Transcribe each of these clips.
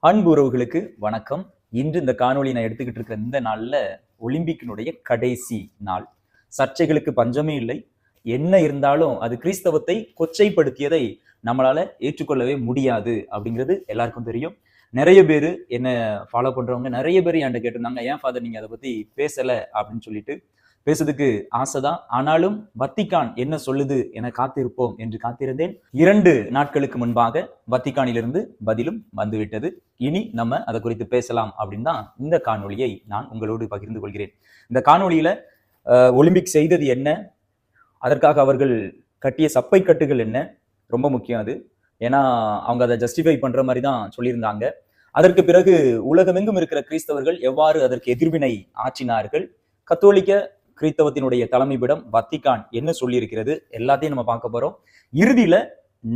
அன்பு உறவுகளுக்கு வணக்கம். இன்று இந்த காணொளி நான் எடுத்துக்கிட்டு இருக்கிற இந்த நாள்ல ஒலிம்பிக்கினுடைய கடைசி நாள். சர்ச்சைகளுக்கு பஞ்சமே இல்லை. என்ன இருந்தாலும் அது கிறிஸ்தவத்தை கொச்சைப்படுத்தியதை நம்மளால ஏற்றுக்கொள்ளவே முடியாது அப்படிங்கிறது எல்லாருக்கும் தெரியும். நிறைய பேர் என்ன ஃபாலோ பண்றவங்க நிறைய பேர் என்கிட்ட கேட்டிருந்தாங்க, ஏன் ஃபாதர் நீங்க அதை பத்தி பேசல அப்படின்னு சொல்லிட்டு. பேசுறதுக்கு ஆசைதான், ஆனாலும் வத்திக்கான் என்ன சொல்லுது என காத்திருப்போம் என்று காத்திருந்தேன். 2 நாட்களுக்கு முன்பாக வத்திக்கானிலிருந்து பதிலும் வந்துவிட்டது. இனி நம்ம அதை குறித்து பேசலாம் அப்படின்னு தான் இந்த காணொளியை நான் உங்களோடு பகிர்ந்து கொள்கிறேன். இந்த காணொளியில ஒலிம்பிக் செய்தது என்ன, அதற்காக அவர்கள் கட்டிய சப்பை கட்டுகள் என்ன, ரொம்ப முக்கியம் அது. ஏன்னா அவங்க அதை ஜஸ்டிஃபை பண்ற மாதிரி தான் சொல்லியிருந்தாங்க. அதற்கு பிறகு உலகமெங்கும் இருக்கிற கிறிஸ்தவர்கள் எவ்வாறு அதற்கு எதிர்வினை ஆற்றினார்கள், கத்தோலிக்க கிறிஸ்தவத்தினுடைய தலைமைப்பிடம் வத்திக்கான் என்ன சொல்லி இருக்கிறது, எல்லாத்தையும் நம்ம பார்க்க போறோம். இறுதியில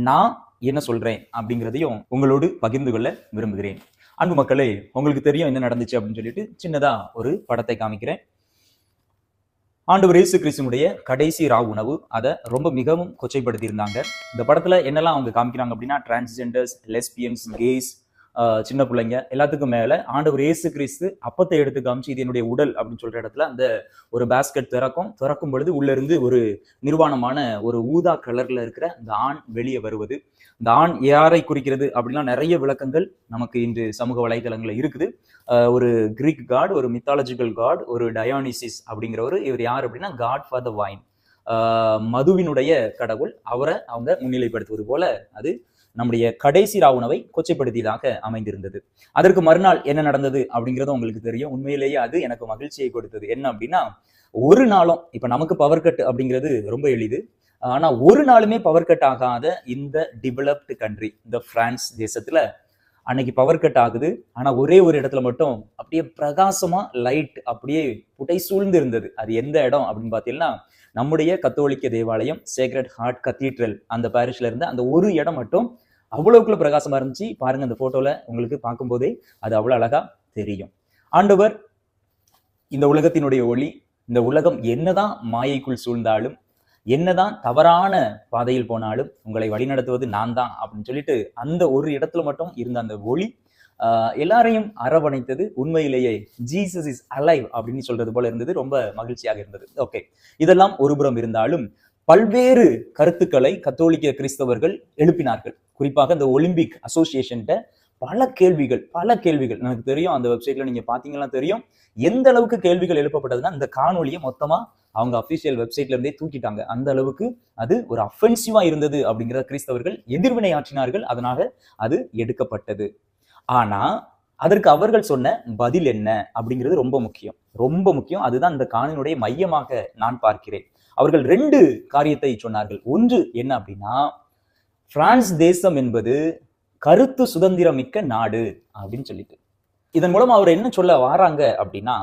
நான் என்ன சொல்றேன் அப்படிங்கிறதையும் உங்களோடு பகிர்ந்து கொள்ள விரும்புகிறேன். அன்பு மக்களே, உங்களுக்கு தெரியும் என்ன நடந்துச்சு அப்படின்னு சொல்லிட்டு சின்னதா ஒரு படத்தை காமிக்கிறேன். ஆண்டவர் இயேசு கிறிஸ்துவினுடைய கடைசி ராவு உணவு, அதை ரொம்ப மிகவும் கொச்சைப்படுத்தி இருந்தாங்க. இந்த படத்துல என்னெல்லாம் அவங்க காமிக்கிறாங்க அப்படின்னா, டிரான்ஸ்ஜெண்டர்ஸ், லெஸ்பியன்ஸ், கேஸ், சின்ன பிள்ளைங்க எல்லாத்துக்கும் மேல ஆண்டவர் இயேசு கிறிஸ்து அப்பத்தை எடுத்து காமிச்சு இது என்னுடைய உடல் அப்படின்னு சொல்ற இடத்துல அந்த ஒரு பேஸ்கெட் திறக்கும் பொழுது உள்ள இருந்து ஒரு நிர்வாணமான ஒரு ஊதா கலர்ல இருக்கிற அந்த ஆண் வெளியே வருவது. இந்த ஆண் யாரை குறிக்கிறது அப்படின்னா நிறைய விளக்கங்கள் நமக்கு இன்று சமூக வலைதளங்கள்ல இருக்குது. ஒரு கிரீக் காட், ஒரு மித்தாலஜிக்கல் காட், ஒரு டயானிசிஸ் அப்படிங்கிறவர். இவர் யார் அப்படின்னா காட் ஃபார் த வைன், மதுவினுடைய கடவுள். அவரை அவங்க முன்னிலைப்படுத்துவது போல அது நம்முடைய கடைசி ராவுணவை கொச்சைப்படுத்தியதாக அமைந்திருந்தது. அதற்கு மறுநாள் என்ன நடந்தது அப்படிங்கிறது உங்களுக்கு தெரியும். உண்மையிலேயே அது எனக்கு மகிழ்ச்சியை கொடுத்தது. என்ன அப்படின்னா, ஒரு நாளும் இப்ப நமக்கு பவர் கட் அப்படிங்கிறது ரொம்ப எளிது. ஆனா ஒரு நாளுமே பவர் கட் ஆகாத இந்த டெவலப்டு கண்ட்ரி, இந்த பிரான்ஸ் தேசத்துல அன்னைக்கு பவர் கட் ஆகுது. ஆனா ஒரே ஒரு இடத்துல மட்டும் அப்படியே பிரகாசமா லைட் அப்படியே புடை சூழ்ந்து இருந்தது. அது எந்த இடம் அப்படின்னு பாத்தீங்கன்னா, நம்முடைய கத்தோலிக்க தேவாலயம் சேக்ரட் ஹார்ட் கத்தீட்ரல் அந்த பாரிஷ்ல இருந்து அந்த ஒரு இடம் மட்டும் அவ்வளவுக்குள்ள பிரகாசமா இருந்துச்சு. பாருங்க அந்த போட்டோல உங்களுக்கு பார்க்கும்போதே அது அவ்வளவு அழகா தெரியும். ஆண்டவர் இந்த உலகத்தினுடைய ஒளி. இந்த உலகம் என்னதான் மாயைக்குள் சூழ்ந்தாலும், என்னதான் தவறான பாதையில் போனாலும் உங்களை வழிநடத்துவது நான் தான் அப்படின்னு சொல்லிட்டு அந்த ஒரு இடத்துல மட்டும் இருந்த அந்த ஒளி எல்லாரையும் அரவணைத்தது. உண்மையிலேயே ஜீசஸ் இஸ் அலைவ் அப்படின்னு சொல்றது போல இருந்தது. ரொம்ப மகிழ்ச்சியாக இருந்தது. ஓகே, இதெல்லாம் ஒருபுறம் இருந்தாலும் பல்வேறு கருத்துக்களை கத்தோலிக்க கிறிஸ்தவர்கள் எழுப்பினார்கள். குறிப்பாக இந்த ஒலிம்பிக் அசோசியேஷன்ட்ட பல கேள்விகள் எனக்கு தெரியும். அந்த வெப்சைட்ல நீங்க பாத்தீங்கன்னா தெரியும் எந்த அளவுக்கு கேள்விகள் எழுப்பப்பட்டதுன்னா, இந்த காணொலியை மொத்தமா அவங்க அபிஷியல் வெப்சைட்ல இருந்தே தூக்கிட்டாங்க. அந்த அளவுக்கு அது ஒரு அஃபென்சிவா இருந்தது அப்படிங்கிற கிறிஸ்தவர்கள் எதிர்வினை ஆற்றினார்கள். அதனால அது எடுக்கப்பட்டது. ஆனா அதற்கு அவர்கள் சொன்ன பதில் என்ன அப்படிங்கிறது ரொம்ப முக்கியம். அதுதான் இந்த காணொலியுடைய மையமாக நான் பார்க்கிறேன். அவர்கள் 2 காரியத்தை சொன்னார்கள். ஒன்று என்ன அப்படின்னா, பிரான்ஸ் தேசம் என்பது கருத்து சுதந்திரமிக்க நாடு அப்படின்னு சொல்லிட்டு. இதன் மூலம் அவர் என்ன சொல்ல வராங்க அப்படின்னா,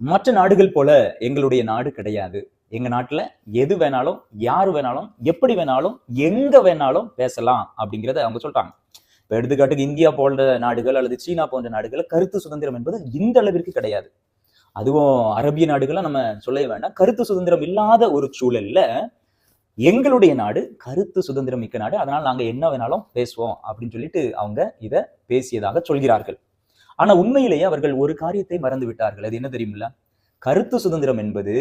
மற்ற நாடுகள் போல எங்களுடைய நாடு கிடையாது. எங்க நாட்டுல எது வேணாலும், யாரு வேணாலும், எப்படி வேணாலும், எங்க வேணாலும் பேசலாம் அப்படிங்கிறத அவங்க சொல்றாங்க. இப்ப எடுத்துக்காட்டுக்கு இந்தியா போன்ற நாடுகள் அல்லது சீனா போன்ற நாடுகள் கருத்து சுதந்திரம் என்பது இந்த அளவிற்கு கிடையாது. அதுவும் அரபிய நாடுகளை நம்ம சொல்லவே வேண்டாம். கருத்து சுதந்திரம் இல்லாத ஒரு சூழல்ல எங்களுடைய நாடு கருத்து சுதந்திரம் மிக்க நாடு, அதனால நாங்க என்ன வேணாலும் பேசுவோம் அப்படின்னு சொல்லிட்டு அவங்க இதை பேசியதாக சொல்கிறார்கள். ஆனா உண்மையிலேயே அவர்கள் ஒரு காரியத்தை மறந்து விட்டார்கள். அது என்ன தெரியுமில்ல? கருத்து சுதந்திரம் என்பது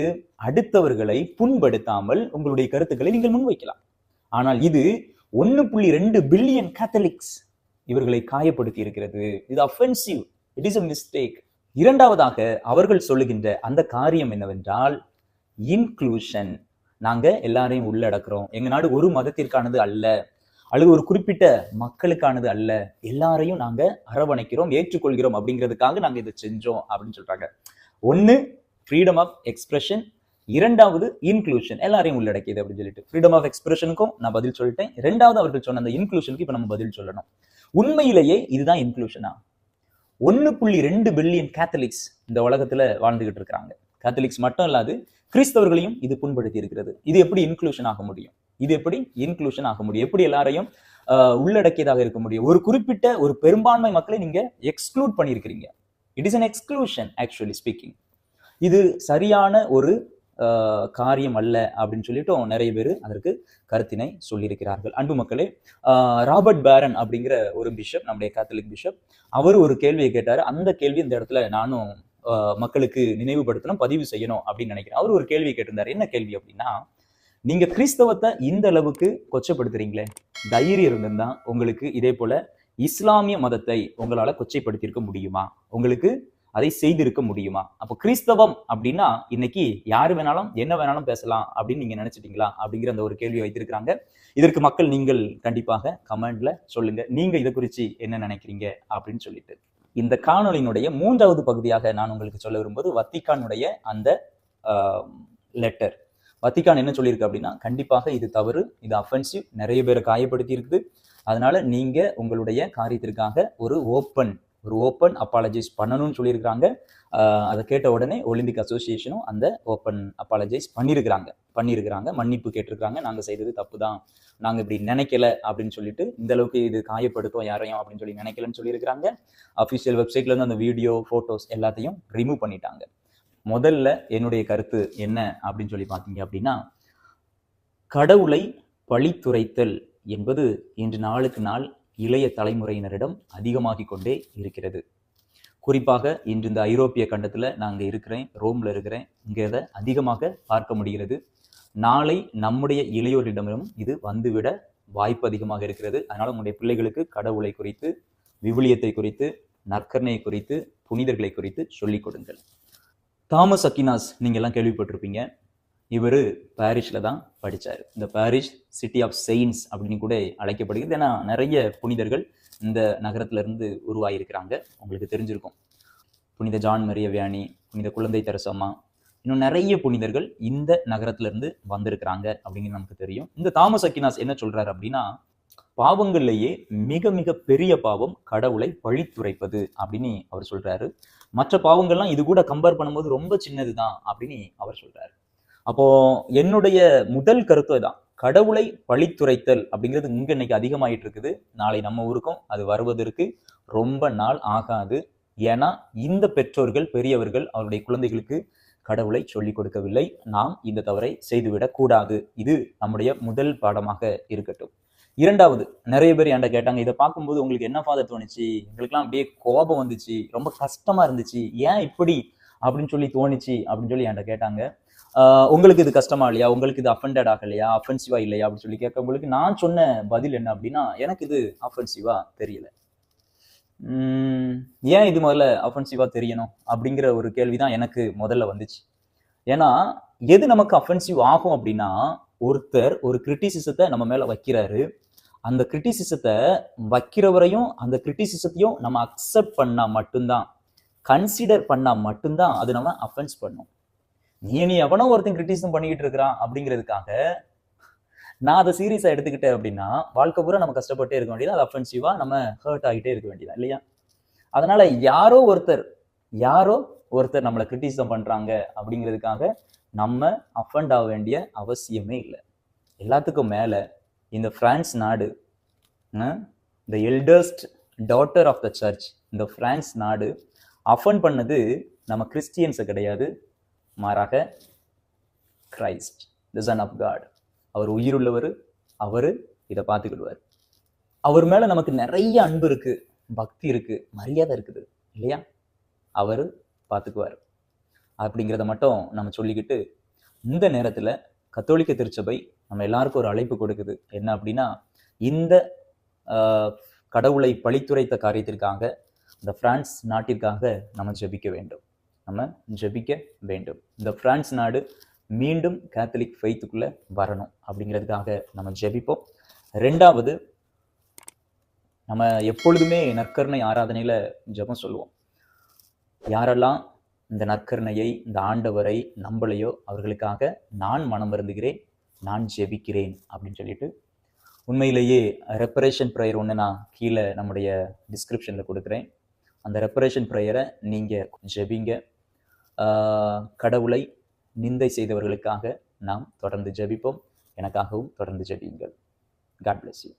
அடுத்தவர்களை புண்படுத்தாமல் உங்களுடைய கருத்துக்களை நீங்கள் முன்வைக்கலாம். ஆனால் இது 1.2 பில்லியன் கேத்தலிக்ஸ் இவர்களை காயப்படுத்தி இருக்கிறது. இது offensive, it is a mistake. இரண்டாவதாக அவர்கள் சொல்லுகின்ற அந்த காரியம் என்னவென்றால், இன்க்ளூஷன். நாங்க எல்லாரையும் உள்ளடக்குறோம். எங்க நாடு ஒரு மதத்திற்கானது அல்ல, அல்லது ஒரு குறிப்பிட்ட மக்களுக்கானது அல்ல, எல்லாரையும் நாங்க அரவணைக்கிறோம், ஏற்றுக்கொள்கிறோம் அப்படிங்கிறதுக்காக நாங்க இதை செஞ்சோம் அப்படின்னு சொல்றாங்க. ஒன்னு ஃப்ரீடம் ஆஃப் எக்ஸ்பிரஷன், இரண்டாவது இன்க்ளூஷன், எல்லாரையும் உள்ளடக்கியது அப்படின்னு சொல்லிட்டு. ஃப்ரீடம் ஆஃப் எக்ஸ்பிரஷனுக்கும் நான் பதில் சொல்லிட்டேன். இரண்டாவது அவர்கள் சொன்ன அந்த இன்க்ளூஷனுக்கு இப்ப நம்ம பதில் சொல்லணும். உண்மையிலேயே இதுதான் இன்க்ளூஷனா? 1.2 பில்லியன் கேத்தலிக்ஸ் இந்த உலகத்துல வாழ்ந்துகிட்டு இருக்கிறாங்க. கேத்தலிக்ஸ் மட்டும் இல்லாது கிறிஸ்தவர்களையும் இது புண்படுத்தி இருக்கிறது. இது எப்படி இன்க்ளூஷன் ஆக முடியும்? எப்படி எல்லாரையும் உள்ளடக்கியதாக இருக்க முடியும்? ஒரு குறிப்பிட்ட ஒரு பெரும்பான்மை மக்களை நீங்க எக்ஸ்க்ளூட் பண்ணியிருக்கிறீங்க. It is an exclusion actually speaking. இது சரியான ஒரு காரியம் அல்ல அப்படின்னு சொல்லிட்டு நிறைய பேர் அதற்கு கருத்தினை சொல்லியிருக்கிறார்கள். அன்பு மக்களே, ராபர்ட் பேரன் அப்படிங்கிற ஒரு பிஷப், நம்முடைய கேத்தலிக் பிஷப், அவர் ஒரு கேள்வியை கேட்டாரு. அந்த கேள்வி இந்த இடத்துல நானும் மக்களுக்கு நினைவுபடுத்தணும், பதிவு செய்யணும் அப்படின்னு நினைக்கிறேன். அவர் ஒரு கேள்வி கேட்டிருந்தாரு. என்ன கேள்வி அப்படின்னா, நீங்க கிறிஸ்தவத்தை இந்த அளவுக்கு கொச்சப்படுத்துறீங்களே, தைரியம் இருந்திருந்தா உங்களுக்கு இதே போல இஸ்லாமிய மதத்தை உங்களால கொச்சைப்படுத்தியிருக்க முடியுமா? உங்களுக்கு அதை செய்திருக்க முடியுமா? அப்போ கிறிஸ்தவம் அப்படின்னா இன்னைக்கு யாரு வேணாலும் என்ன வேணாலும் பேசலாம் அப்படின்னு நீங்க நினைச்சிட்டீங்களா அப்படிங்கிற அந்த ஒரு கேள்வியை வைத்திருக்கிறாங்க. இதற்கு மக்கள் நீங்கள் கண்டிப்பாக கமெண்ட்ல சொல்லுங்க, நீங்க இதை குறித்து என்ன நினைக்கிறீங்க அப்படின்னு சொல்லிட்டு. இந்த காணொலியினுடைய 3வது பகுதியாக நான் உங்களுக்கு சொல்ல விரும்புவது வத்திக்கானுடைய அந்த லெட்டர். வத்திக்கான் என்ன சொல்லியிருக்கு அப்படின்னா, கண்டிப்பாக இது தவறு, இது அஃபென்சிவ், நிறைய பேரை காயப்படுத்தி இருக்குது. அதனால நீங்க உங்களுடைய காரியத்திற்காக ஒரு ஓப்பன் அப்பாலஜைஸ் பண்ணணும்னு சொல்லியிருக்கிறாங்க. அதை கேட்ட உடனே ஒலிம்பிக் அசோசியேஷனும் அந்த ஓப்பன் அப்பாலஜைஸ் பண்ணியிருக்கிறாங்க, மன்னிப்பு கேட்டிருக்காங்க. நாங்கள் செய்தது தப்பு தான், நாங்கள் இப்படி நினைக்கல அப்படின்னு சொல்லிட்டு, இந்த அளவுக்கு இது காயப்படுத்தும் யாரையும் அப்படின்னு சொல்லி நினைக்கலன்னு சொல்லியிருக்கிறாங்க. அஃபிஷியல் வெப்சைட்ல இருந்து அந்த வீடியோ, போட்டோஸ் எல்லாத்தையும் ரிமூவ் பண்ணிட்டாங்க. முதல்ல என்னுடைய கருத்து என்ன அப்படின்னு சொல்லி பார்த்தீங்க அப்படின்னா, கடவுளை பழித்துரைத்தல் என்பது இன்று நாளுக்கு நாள் இளைய தலைமுறையினரிடம் அதிகமாகிக் கொண்டே இருக்கிறது. குறிப்பாக இன்று இந்த ஐரோப்பிய கண்டத்தில் நாங்கள் இருக்கிறேன், ரோம்ல இருக்கிறேன், இங்கே அதை அதிகமாக பார்க்க முடிகிறது. நாளை நம்முடைய இளையோரிடமும் இது வந்துவிட வாய்ப்பு அதிகமாக இருக்கிறது. அதனால உங்களுடைய பிள்ளைகளுக்கு கடவுளை குறித்து, விவிலியத்தை குறித்து, நற்கருணையை குறித்து, புனிதர்களை குறித்து சொல்லிக் கொடுங்கள். தாமஸ் அக்வினாஸ் நீங்க எல்லாம் கேள்விப்பட்டிருப்பீங்க. இவர் பாரிஸ்ல தான் படிச்சாரு. இந்த பாரிஸ் சிட்டி ஆஃப் செயின்ஸ் அப்படின்னு கூட அழைக்கப்படுகிறது. ஏன்னா நிறைய புனிதர்கள் இந்த நகரத்துல இருந்து உருவாயிருக்கிறாங்க. உங்களுக்கு தெரிஞ்சிருக்கும், புனித ஜான் மரிய வியானி, புனித குழந்தை தெரசம்மா, இன்னும் நிறைய புனிதர்கள் இந்த நகரத்துல இருந்து வந்திருக்கிறாங்க அப்படிங்கிறது நமக்கு தெரியும். இந்த தாமஸ் அக்வினாஸ் என்ன சொல்றாரு அப்படின்னா, பாவங்கள்லேயே மிக மிக பெரிய பாவம் கடவுளை பழித்துரைப்பது அப்படின்னு அவர் சொல்றாரு. மற்ற பாவங்கள்லாம் இது கூட கம்பேர் பண்ணும்போது ரொம்ப சின்னதுதான் அப்படின்னு அவர் சொல்றாரு. அப்போ என்னுடைய முதல் கருத்து தான், கடவுளை பழித்துரைத்தல் அப்படிங்கிறது இங்க இன்னைக்கு அதிகமாயிட்டு இருக்குது. நாளை நம்ம ஊருக்கும் அது வருவதற்கு ரொம்ப நாள் ஆகாது. ஏன்னா இந்த பெற்றோர்கள், பெரியவர்கள் அவருடைய குழந்தைகளுக்கு கடவுளை சொல்லிக் கொடுக்கவில்லை. நாம் இந்த தவறை செய்துவிடக் கூடாது. இது நம்முடைய முதல் பாடமாக இருக்கட்டும். இரண்டாவது, நிறைய பேர் என்கிட்ட கேட்டாங்க, இதை பார்க்கும்போது உங்களுக்கு என்ன ஃபாதர் தோணுச்சு? எங்களுக்குலாம் அப்படியே கோபம் வந்துச்சு, ரொம்ப கஷ்டமா இருந்துச்சு, ஏன் இப்படி அப்படின்னு சொல்லி தோணுச்சு அப்படின்னு சொல்லி என்கிட்ட கேட்டாங்க. உங்களுக்கு இது கஷ்டமா இல்லையா, உங்களுக்கு இது அஃபெண்டட் ஆகலையா, அஃபென்சிவா இல்லையா அப்படின்னு சொல்லி கேட்கவங்களுக்கு நான் சொன்ன பதில் என்ன அப்படின்னா, எனக்கு இது அஃபென்சிவா தெரியல. ஏன் இது முதல்ல அஃபென்சிவா தெரியணும் அப்படிங்கிற ஒரு கேள்விதான் எனக்கு முதல்ல வந்துச்சு. ஏன்னா எது நமக்கு அஃபென்சிவ் ஆகும் அப்படின்னா, ஒருத்தர் ஒரு கிரிட்டிசிசத்தை நம்ம மேல வைக்கிறாரு, அந்த கிரிட்டிசிசத்தை வைக்கிறவரையும் அந்த கிரிட்டிசிசத்தையும் நம்ம அக்செப்ட் பண்ணா மட்டும்தான், கன்சிடர் பண்ணா மட்டும்தான் அது நம்ம அஃபென்ஸ் பண்ணும். நீ எவனோ ஒருத்தன் கிரிட்டிசிசம் பண்ணிக்கிட்டு இருக்கிறான் அப்படிங்கிறதுக்காக நான் அதை சீரியஸா எடுத்துக்கிட்டேன் அப்படின்னா, வாழ்க்கை பூரா நம்ம கஷ்டப்பட்டே இருக்க வேண்டியது, அது அஃபென்சிவா நம்ம ஹர்ட் ஆகிட்டே இருக்க வேண்டியது இல்லையா? அதனால யாரோ ஒருத்தர் நம்மளை கிரிட்டிசிசம் பண்றாங்க அப்படிங்கிறதுக்காக நம்ம அஃபெண்ட் ஆக வேண்டிய அவசியமே இல்லை. எல்லாத்துக்கும் மேல இந்த பிரான்ஸ் நாடு, the eldest daughter of the church, இந்த பிரான்ஸ் நாடு அஃபெண்ட் பண்ணது நம்ம கிறிஸ்டியன்ஸை கிடையாது, மாறாக Christ, the son of God. அவர் உயிருள்ளவர், அவர் இதை பார்த்துக்கிடுவார். அவர் மேல நமக்கு நிறைய அன்பு இருக்கு, பக்தி இருக்கு, மரியாதை இருக்குது இல்லையா? அவர் பார்த்துக்குவார் அப்படிங்கிறத மட்டும் நம்ம சொல்லிக்கிட்டு, இந்த நேரத்துல கத்தோலிக்க திருச்சபை நம்ம எல்லாருக்கும் ஒரு அழைப்பு கொடுக்குது. என்ன அப்படின்னா, இந்த கடவுளை பழித்துரைத்த காரியத்திற்காக, இந்த பிரான்ஸ் நாட்டிற்காக நம்ம ஜெபிக்க வேண்டும். இந்த பிரான்ஸ் நாடு மீண்டும் கேத்தலிக் ஃபெய்த்துக்குள்ள வரணும் அப்படிங்கிறதுக்காக நம்ம ஜெபிப்போம். ரெண்டாவது, நம்ம எப்பொழுதுமே நற்கருணை ஆராதனையில ஜெபம் சொல்லுவோம். யாரெல்லாம் இந்த நற்கருணையை, இந்த ஆண்டவரை நம்பலையோ அவர்களுக்காக நான் மனம் வருந்துகிறேன், நான் ஜெபிக்கிறேன் அப்படின்னு சொல்லிட்டு, உண்மையிலேயே ரெப்பரேஷன் ப்ரேயர் ஒன்று நான் கீழே நம்முடைய டிஸ்கிரிப்ஷனில் கொடுக்குறேன். அந்த ரெப்பரேஷன் ப்ரேயரை நீங்கள் ஜெபிங்க. கடவுளை நிந்தை செய்தவர்களுக்காக நாம் தொடர்ந்து ஜெபிப்போம். எனக்காகவும் தொடர்ந்து ஜெபியுங்கள். God bless you.